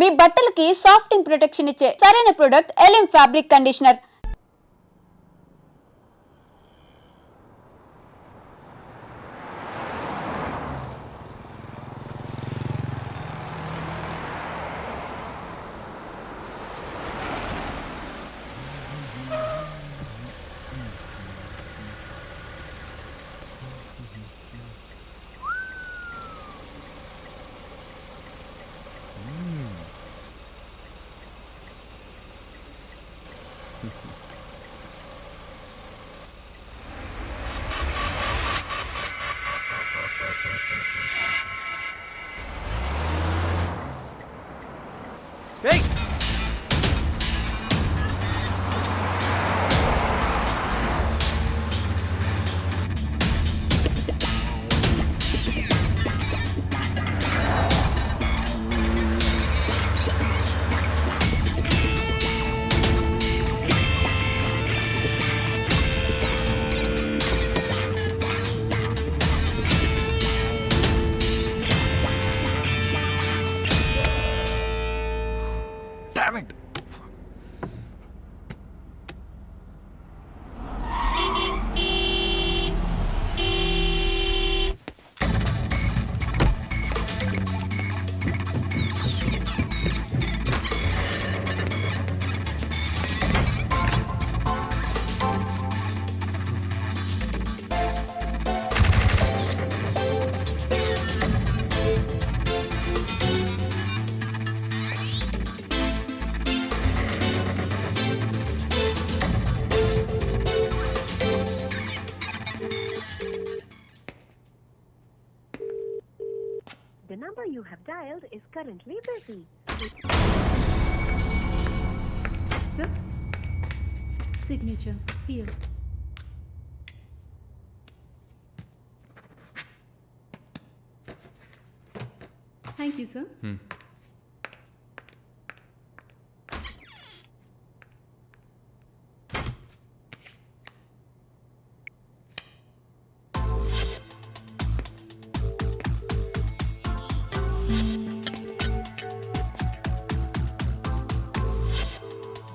మీ బట్టలకి సాఫ్టింగ్ ప్రొటెక్షన్ ఇచ్చే సరైన ప్రొడక్ట్ ఎలిమ్ fabric conditioner. Hey! Damn it! The number you have dialed is currently busy. Sir, signature here. Thank you, sir.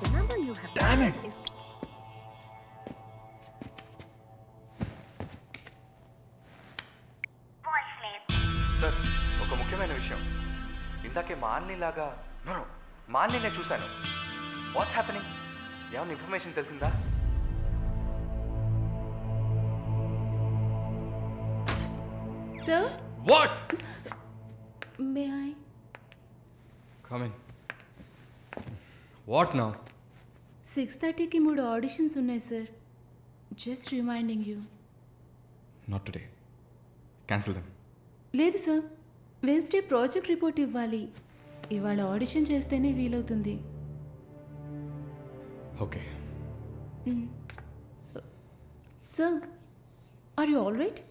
The number you have Damn dialed it! is sir ఒక ముఖ్యమైన విషయం. ఇందాకే మాలినిలాగా మాలినే చూశాను. What's happening? ఏమైనా information తెలిసిందా? Sir, what? may I? Come in. What now? 6:30కి 3 ఆడిషన్స్ ఉన్నాయి sir. Just reminding you. Not today. Cancel them. లేదు సార్, వెన్స్డే ప్రాజెక్ట్ రిపోర్ట్ ఇవ్వాలి. ఇవాళ ఆడిషన్ చేస్తేనే వీలవుతుంది. Okay. Sir, are you all right?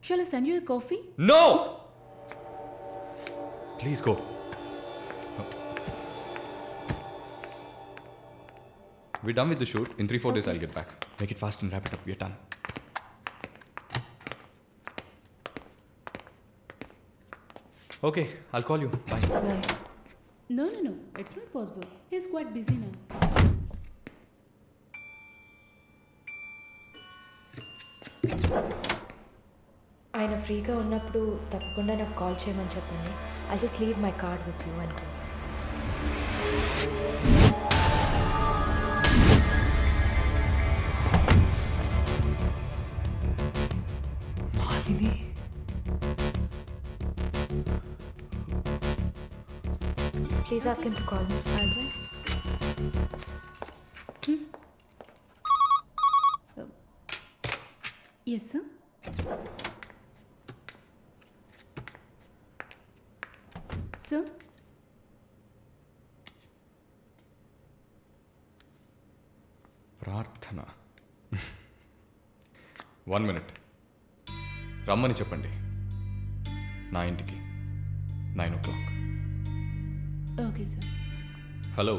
Shall I send you a coffee? No! Please go. We're done with the shoot. In 3-4 days, I'll get back. Make it fast and wrap it up. We're done. Okay, I'll call you. Bye. Right. No, it's not possible. He's quite busy now. ఆయన ఫ్రీగా ఉన్నప్పుడు తప్పకుండా నాకు call చేయమని చెప్పండి. I just leave my card with you అనుకో. Malini. Please ask him to call me. Yes, sir. Sir? ప్రార్థన. 1 minute. రమ్మని చెప్పండి నా ఇంటికి 9 o'clock. Okay, sir. హలో,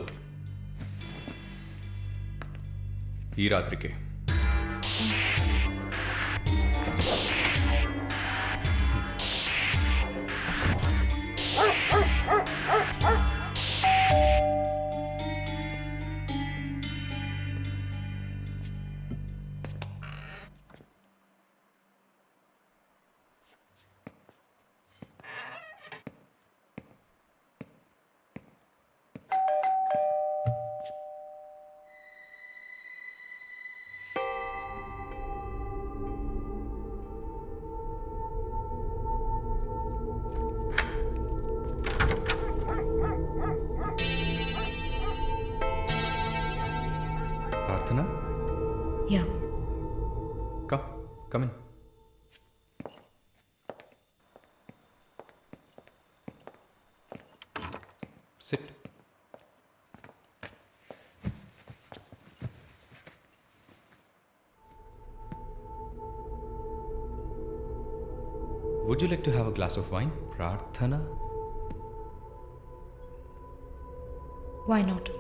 ఈ రాత్రికే. Come in. Sit. Would you like to have a glass of wine, Prarthana? Why not?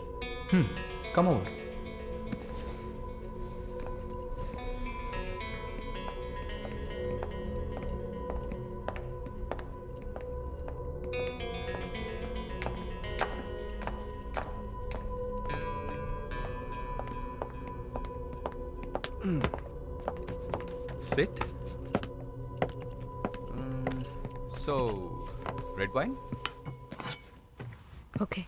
Come over. Sit. So, red wine? Okay.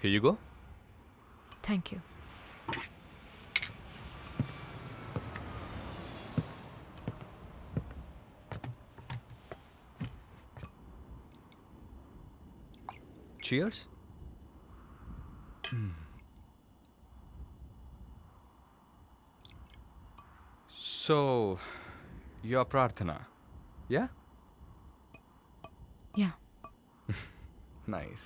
Here you go. Thank you. Cheers. So, you're Prarthana, yeah? Yeah. Nice.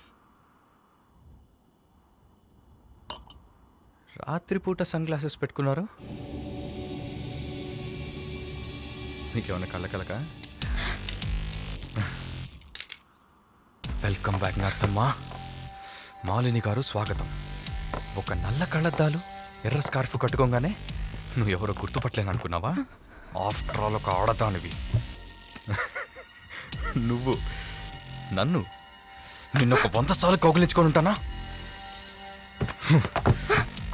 రాత్రిపూట sun glasses పెట్టుకున్నారు నీకేమన్నా కళ్ళ welcome back Narsamma. Malini గారు స్వాగతం. ఒక నల్ల కళ్ళద్దాలు ఎర్ర స్కార్ఫ్ కట్టుకోగానే నువ్వు ఎవరో గుర్తుపట్టలేను అనుకున్నావా? ఆఫ్టర్ ఆల్ ఒక ఆడదానివి. నువ్వు నన్ను నిన్నొక 100 సార్లు కౌగిలించుకొని ఉంటానా?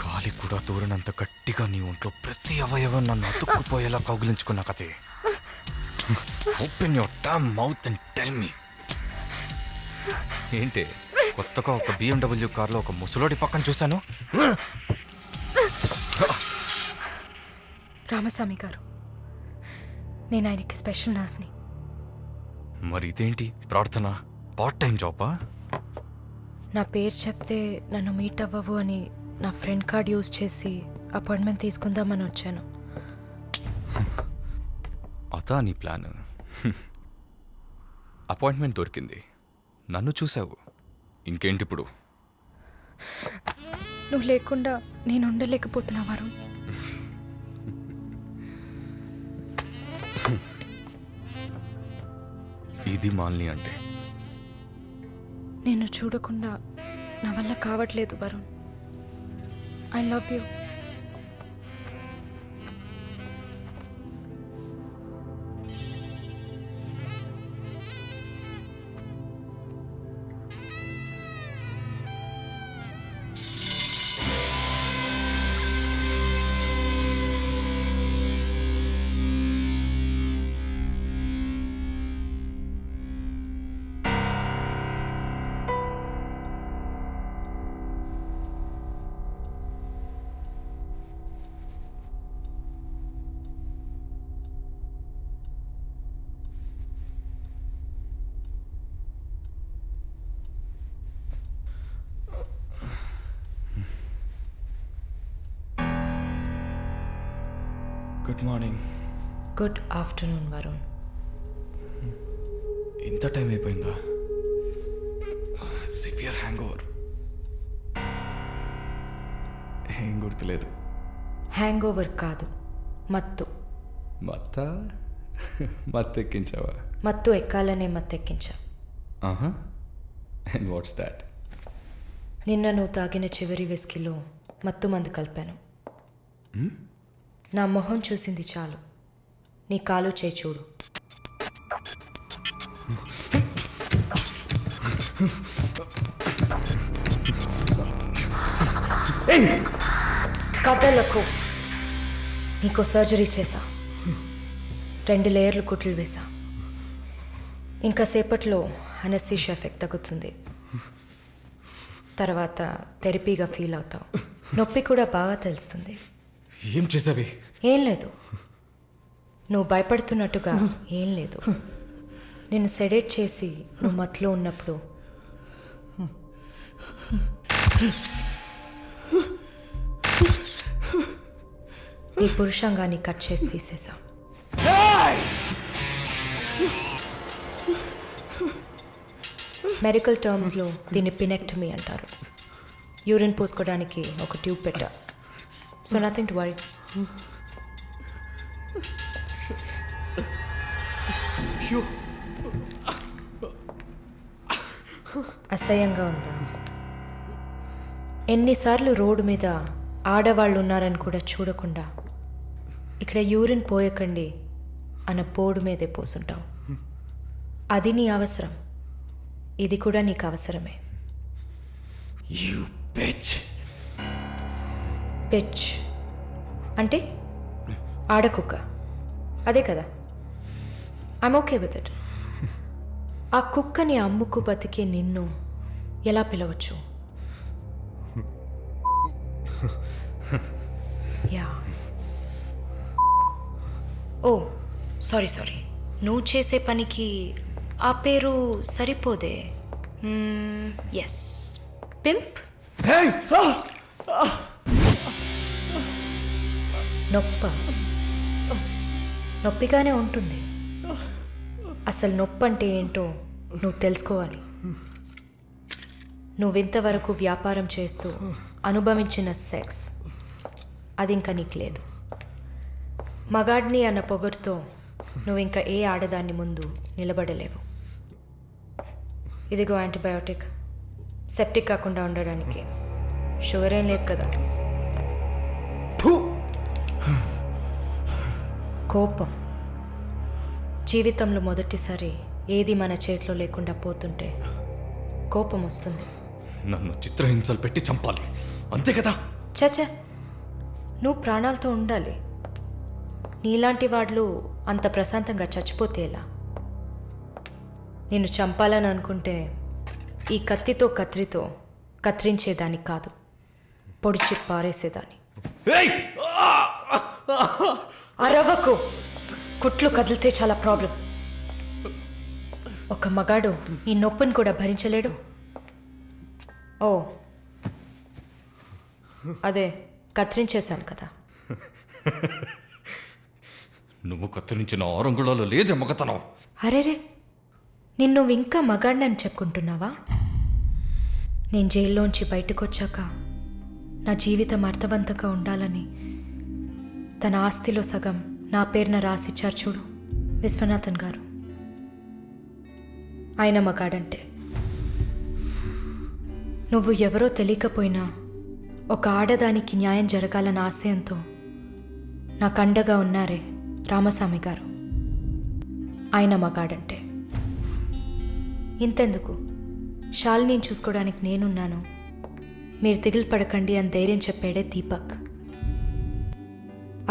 గాలి కూడా దూరనంత గట్టిగా నీ ఒంట్లో ప్రతి అవయవం నన్ను అతుక్కుపోయేలా కౌగిలించుకున్నా కదే. Open your damn mouth and tell me. ఏంటి కొత్తగా ఒక BMW కార్లో ఒక ముసలోడి పక్కన చూశాను. రామస్వామి గారు, నేను ఆయనకి స్పెషల్ నర్స్ని. మరి ఇదేంటి ప్రార్థన? పార్ట్ టైం జాబా? నా పేరు చెప్తే నన్ను మీట్ అవ్వవు అని నా ఫ్రెండ్ కార్డ్ యూజ్ చేసి అపాయింట్మెంట్ తీసుకుందామని వచ్చాను. అదా నీ ప్లాన్? అపాయింట్మెంట్ దొరికింది, నన్ను చూసావు, ఇంకేంటి ఇప్పుడు? నువ్వు లేకుండా నేను ఉండలేకపోతున్నా వరుణ్. ఇది మాలిని అంటే. నేను చూడకుండా నా వల్ల కావట్లేదు Varun. I love you. Good morning. Good afternoon Varun. ఇంత టైం అయిపోయిందా? Severe hangover. ఏం గుర్తులేదు. హ్యాంగ్ ఓవర్ కాదు, మత్తు. మత్తెక్కించావా? మత్తు ఎక్కాలనే మత్తెక్కించా. And what's that? నిన్న నువ్వు తాగిన చివరి విస్కీలో మత్తు మందు కలిపాను. నా మొహం చూసింది చాలు, నీ కాలు చేయి చూడు. కథలకు నీకు సర్జరీ చేశా, 2 లేయర్లు కుట్లు వేసా. ఇంకా సేపట్లో అనస్థీషియా ఎఫెక్ట్ తగ్గుతుంది. తర్వాత థెరపీగా ఫీల్ అవుతావు. నొప్పి కూడా బాగా తెలుస్తుంది. ఏం చేసావి? ఏం లేదు, నువ్వు భయపడుతున్నట్టుగా ఏం లేదు. నేను సెడేట్ చేసి నువ్వు మత్తులో ఉన్నప్పుడు నీ పురుషాంగాన్ని కట్ చేసి తీసేసా. మెడికల్ టర్మ్స్లో దీన్ని పినెక్టమీ అంటారు. యూరిన్ పోసుకోవడానికి ఒక ట్యూబ్ పెట్టా. So nothing to worry. అసహ్యంగా ఉందా? ఎన్నిసార్లు రోడ్డు మీద ఆడవాళ్ళు ఉన్నారని కూడా చూడకుండా ఇక్కడ యూరిన్ పోయకండి అన్న బోర్డు మీదే పోసుంటాం. అది నీ అవసరం, ఇది కూడా నీకు అవసరమే. పిచ్ అంటే ఆడకుక్క, అదే కదా. I'm okay with it. ఆ కుక్కని అమ్ముకు బతికే నిన్ను ఎలా పిలవచ్చు? యా. ఓ సారీ, నువ్వు చేసే పనికి ఆ పేరు సరిపోదే. Yes, pimp. నొప్పిగానే ఉంటుంది. అసలు నొప్పి అంటే ఏంటో నువ్వు తెలుసుకోవాలి. నువ్వింతవరకు వ్యాపారం చేస్తూ అనుభవించిన సెక్స్ అది ఇంకా నీకు లేదు. మగాడిని అన్న పొగరుతో నువ్వు ఇంకా ఏ ఆడదాన్ని ముందు నిలబడలేవు. ఇదిగో యాంటీబయోటిక్, సెప్టిక్ కాకుండా ఉండడానికి. షుగర్ ఏం లేదు కదా. కోపం జీవితంలో మొదటిసారి ఏది మన చేతిలో లేకుండా పోతుంటే కోపం వస్తుంది. నన్ను చిత్రహింసలు పెట్టి చంపాలి, అంతే కదా? చచ్చా, నువ్వు ప్రాణాలతో ఉండాలి. నీలాంటి వాళ్ళు అంత ప్రశాంతంగా చచ్చిపోతే ఎలా? నిన్ను చంపాలని అనుకుంటే ఈ కత్తితో కత్తిరించేదాన్ని కాదు, పొడిచి పారేసేదాన్ని. అరవకు, కుట్లు కదిలితే చాలా ప్రాబ్లం. ఒక మగాడు ఈ నొప్పిని కూడా భరించలేడు. ఓ అదే కత్తిరించేశాను కదా. నువ్వు కత్తిరించిన ఆరంగుళాలు లేదే మగతనం. అరేరే, నిన్ను ఇంకా మగాడినని చెప్పుకుంటున్నావా? నేను జైల్లోంచి బయటకు వచ్చాక నా జీవితం అర్థవంతంగా ఉండాలని తన ఆస్తిలో సగం నా పేరున రాసిచ్చారు చూడు విశ్వనాథన్ గారు. ఆయన మగాడంటే నువ్వు ఎవరో తెలియకపోయినా ఒక ఆడదానికి న్యాయం జరగాలన్న ఆశయంతో నాకు అండగా ఉన్నారే రామస్వామి గారు, ఆయన మగాడంటే. ఇంతెందుకు, శాలిని చూసుకోవడానికి నేనున్నాను, మీరు దిగులు పడకండి అని ధైర్యం చెప్పాడే దీపక్,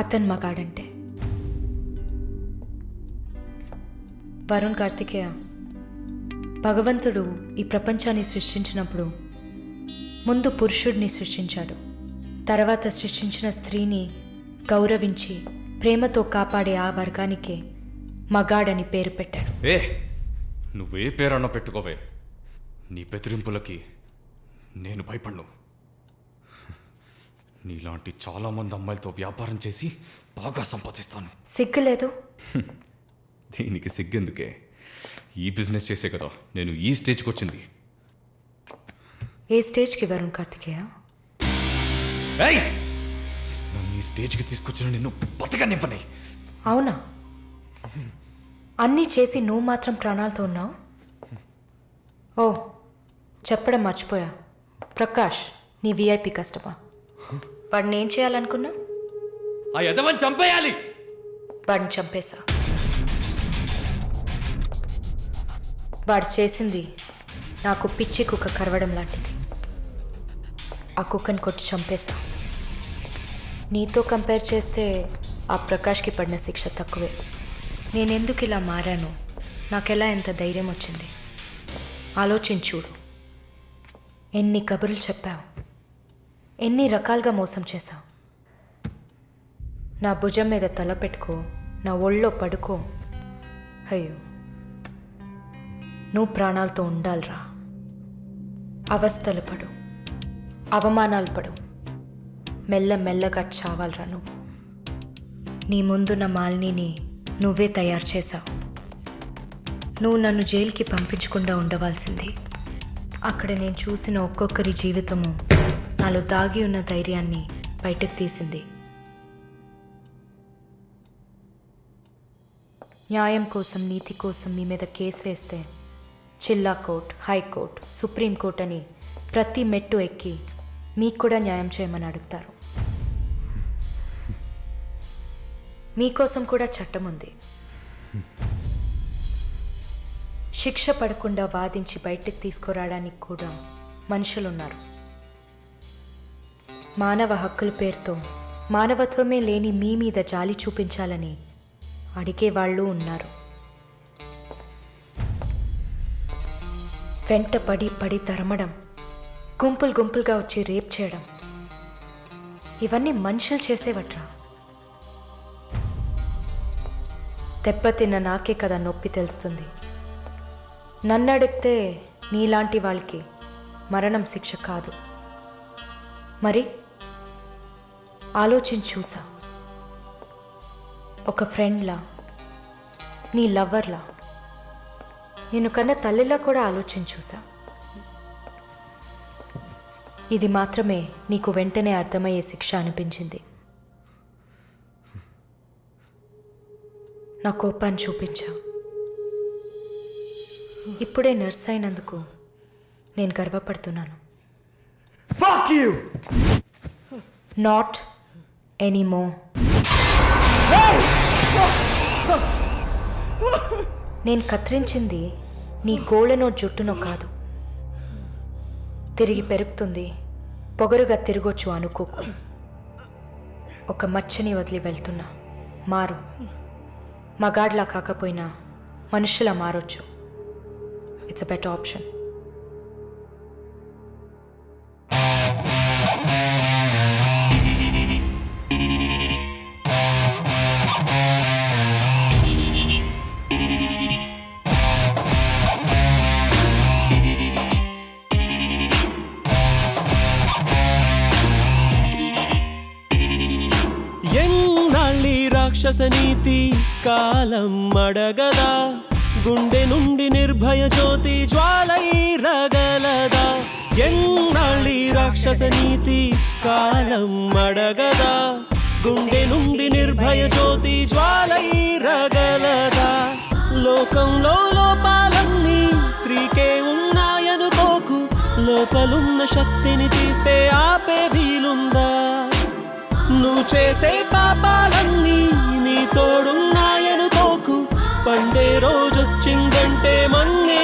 అతను మగాడంటే. వరుణ్ కార్తికేయ, భగవంతుడు ఈ ప్రపంచాన్ని సృష్టించినప్పుడు ముందు పురుషుడిని సృష్టించాడు, తర్వాత సృష్టించిన స్త్రీని గౌరవించి ప్రేమతో కాపాడే ఆ వర్గానికే మగాడని పేరు పెట్టాడు. నువ్వే పేరన్నా పెట్టుకోవే, నీ బెదిరింపులకి నేను భయపడను. నీలాంటి చాలామంది అమ్మాయిలతో వ్యాపారం చేసి బాగా సంపాదిస్తాను. సిగ్గులేదు? దీనికి సిగ్గెందుకే, ఈ బిజినెస్ చేసే కదా నేను ఈ స్టేజ్కి వచ్చింది. ఏ స్టేజ్కి వరుణ్ కార్తికేయ? నన్ను ఈ స్టేజ్కి తీసుకొచ్చిన నిన్ను బతకనివ్వని. అవునా? అన్నీ చేసి నువ్వు మాత్రం ప్రాణాలతో ఉన్నావు? ఓ చెప్పడం మర్చిపోయా, ప్రకాష్ నీ విఐపి కస్టమా. వాడిని ఏం చేయాలనుకున్నా? ఆ యదవని చంపేయాలి. వాడిని చంపేశా. వాడు చేసింది నాకు పిచ్చి కుక్క కరవడం లాంటిది. ఆ కుక్కని కొట్టి చంపేశా. నీతో కంపేర్ చేస్తే ఆ ప్రకాష్కి పడిన శిక్ష తక్కువే. నేనెందుకు ఇలా మారాను, నాకెలా ఎంత ధైర్యం వచ్చింది ఆలోచించూడు. ఎన్ని కబుర్లు చెప్పావు, ఎన్ని రకాలుగా మోసం చేశావు. నా భుజం మీద తల పెట్టుకో, నా ఒళ్ళో పడుకో. అయ్యో, నువ్వు ప్రాణాలతో ఉండాలిరా. అవస్థలు పడు, అవమానాలు పడు, మెల్లమెల్లగా చావాలిరా నువ్వు. నీ ముందున్న మాలిని నువ్వే తయారు చేశావు. నువ్వు నన్ను జైలుకి పంపించకుండా ఉండవలసింది. అక్కడ నేను చూసిన ఒక్కొక్కరి జీవితము నాలో దాగి ఉన్న ధైర్యాన్ని బయటకు తీసింది. న్యాయం కోసం, నీతి కోసం మీ మీద కేసు వేస్తే జిల్లా కోర్ట్, హైకోర్టు, సుప్రీంకోర్టు అని ప్రతి మెట్టు ఎక్కి మీకు కూడా న్యాయం చేయమని అడుగుతారు. మీకోసం కూడా చట్టం ఉంది. శిక్ష పడకుండా వాదించి బయటకు తీసుకురావడానికి కూడా మనుషులున్నారు. మానవ హక్కుల పేరుతో మానవత్వమే లేని మీ మీద జాలి చూపించాలని అడిగేవాళ్ళు ఉన్నారు. వెంట పడి తరమడం, గుంపులుగా వచ్చి రేప్ చేయడం, ఇవన్నీ మనుషులు చేసేవట్రా. దెబ్బతిన్న నాకే కదా నొప్పి తెలుస్తుంది. నన్ను అడిగితే నీలాంటి వాళ్ళకి మరణం శిక్ష కాదు. మరి ఆలోచించి చూసా. ఒక ఫ్రెండ్లా, నీ లవర్లా, నేను కన్నా తల్లిలా కూడా ఆలోచించి చూసా. ఇది మాత్రమే నీకు వెంటనే అర్థమయ్యే శిక్ష అనిపించింది. నా కోపాన్ని చూపించా. ఇప్పుడే నర్స్ అయినందుకు నేను గర్వపడుతున్నాను. Fuck you! Not anymore. నేను కత్తిరించింది నీ గోళ్ళనో జుట్టునో కాదు. తిరిగి పెరుగుతుంది, పొగరుగా తిరగొచ్చు అనుకోకు. ఒక మచ్చని వదిలి వెళ్తున్నా. మారు. మగాడ్లా కాకపోయినా మనుషులా మారొచ్చు. It's a better option. ఎన్నాళ్ళి రాక్షస నీతి కాలం అడగదా, గుండె నుండి నిర్భయ జ్యోతి జ్వాలై రగలదా. ఎన్నాళ్ళి రాక్షస నీతి కాలం అడగదా, గుండె నుండి నిర్భయ జ్యోతి జ్వాలై రగలదా. లోకంలో లోపాలన్నీ స్త్రీకే ఉన్నాయనుకోకు, లోపలున్న శక్తిని తీస్తే ఆపే వీలుందా. నువ్వు చేసే పాపాలన్నీ నీ తోడున్నాయనుకోకు, పండే రోజొచ్చిందంటే మన్నే